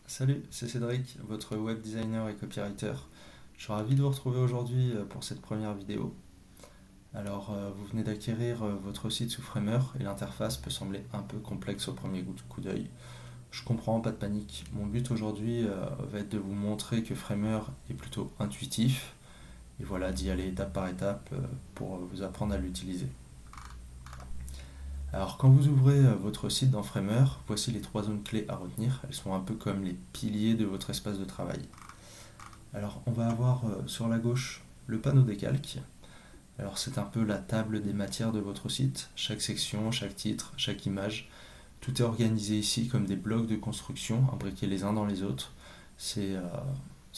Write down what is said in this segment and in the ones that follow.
Salut, c'est Cédric, votre web designer et copywriter. Je suis ravi de vous retrouver aujourd'hui pour cette première vidéo. Alors, vous venez d'acquérir votre site sous Framer et l'interface peut sembler un peu complexe au premier coup d'œil. Je comprends, pas de panique. Mon but aujourd'hui va être de vous montrer que Framer est plutôt intuitif et voilà, d'y aller étape par étape pour vous apprendre à l'utiliser. Alors quand vous ouvrez votre site dans Framer, voici les trois zones clés à retenir. Elles sont un peu comme les piliers de votre espace de travail. Alors on va avoir sur la gauche le panneau des calques. Alors c'est un peu la table des matières de votre site. Chaque section, chaque titre, chaque image, tout est organisé ici comme des blocs de construction imbriqués les uns dans les autres. C'est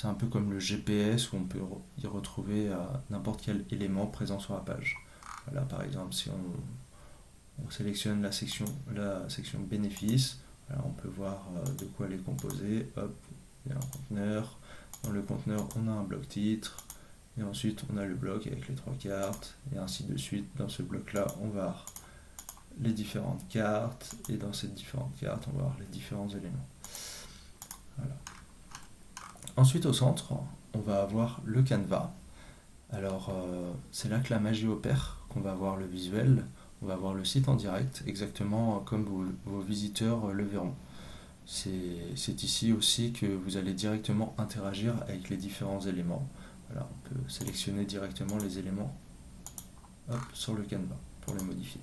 un peu comme le GPS où on peut y retrouver n'importe quel élément présent sur la page. Voilà, par exemple, si on sélectionne la section bénéfices, voilà, on peut voir de quoi elle est composée. Hop, il y a un conteneur. Dans le conteneur, on a un bloc titre. Et ensuite, on a le bloc avec les trois cartes. Et ainsi de suite. Dans ce bloc-là, on va avoir les différentes cartes. Et dans ces différentes cartes, on va avoir les différents éléments. Voilà. Ensuite, au centre, on va avoir le canevas. Alors, c'est là que la magie opère, qu'on va avoir le visuel. On va avoir le site en direct, exactement comme vos visiteurs le verront. C'est ici aussi que vous allez directement interagir avec les différents éléments. Voilà, on peut sélectionner directement les éléments sur le canevas pour les modifier.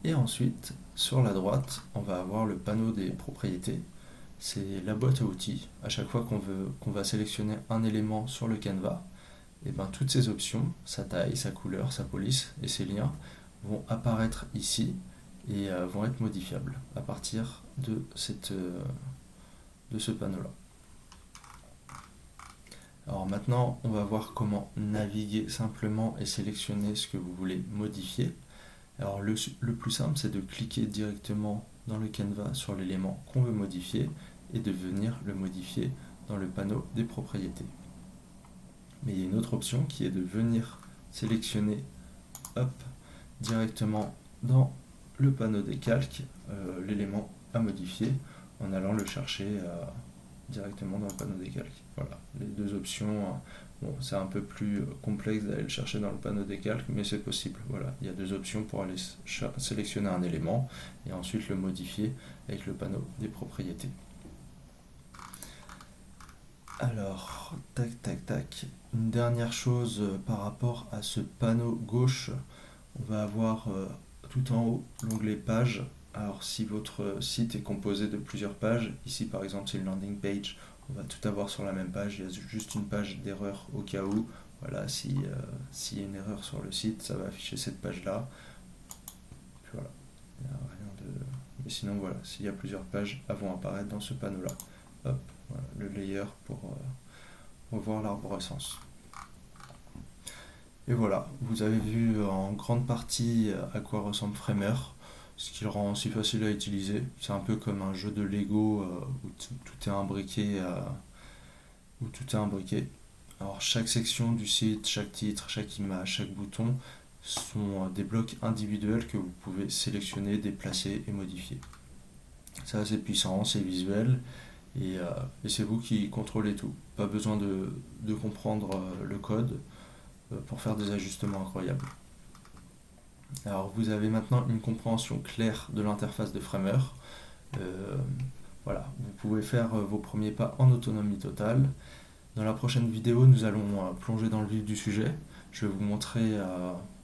Et ensuite, sur la droite, on va avoir le panneau des propriétés. C'est la boîte à outils. À chaque fois qu'on va sélectionner un élément sur le canevas, et ben, toutes ces options, sa taille, sa couleur, sa police et ses liens, vont apparaître ici et vont être modifiables à partir de ce panneau-là. Alors maintenant, on va voir comment naviguer simplement et sélectionner ce que vous voulez modifier. Alors le plus simple, c'est de cliquer directement dans le canevas sur l'élément qu'on veut modifier et de venir le modifier dans le panneau des propriétés. Mais il y a une autre option qui est de venir sélectionner directement dans le panneau des calques l'élément à modifier en allant le chercher directement dans le panneau des calques. Voilà, les deux options. Bon, c'est un peu plus complexe d'aller le chercher dans le panneau des calques, mais c'est possible. Voilà, il y a deux options pour aller sélectionner un élément et ensuite le modifier avec le panneau des propriétés. Alors, tac, tac, tac. Une dernière chose par rapport à ce panneau gauche, on va avoir tout en haut l'onglet pages. Alors, si votre site est composé de plusieurs pages, ici par exemple c'est une landing page, on va tout avoir sur la même page, il y a juste une page d'erreur au cas où. Voilà, s'il y a une erreur sur le site, ça va afficher cette page-là. Puis voilà, il n'y a rien de... Mais sinon, voilà, s'il y a plusieurs pages, elles vont apparaître dans ce panneau-là. Hop, voilà, le layer pour revoir l'arborescence. Et voilà, vous avez vu en grande partie à quoi ressemble Framer, ce qui le rend si facile à utiliser. C'est un peu comme un jeu de Lego où tout est imbriqué. Alors chaque section du site, chaque titre, chaque image, chaque bouton sont des blocs individuels que vous pouvez sélectionner, déplacer et modifier. C'est assez puissant, c'est visuel et c'est vous qui contrôlez tout. Pas besoin de comprendre le code pour faire des ajustements incroyables. Alors vous avez maintenant une compréhension claire de l'interface de Framer. Voilà, vous pouvez faire vos premiers pas en autonomie totale. Dans la prochaine vidéo, nous allons plonger dans le vif du sujet. Je vais vous montrer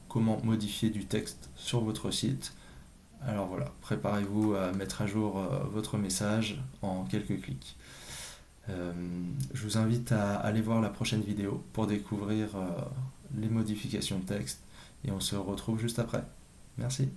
comment modifier du texte sur votre site. Alors voilà, préparez-vous à mettre à jour votre message en quelques clics. Je vous invite à aller voir la prochaine vidéo pour découvrir les modifications de texte et on se retrouve juste après. Merci.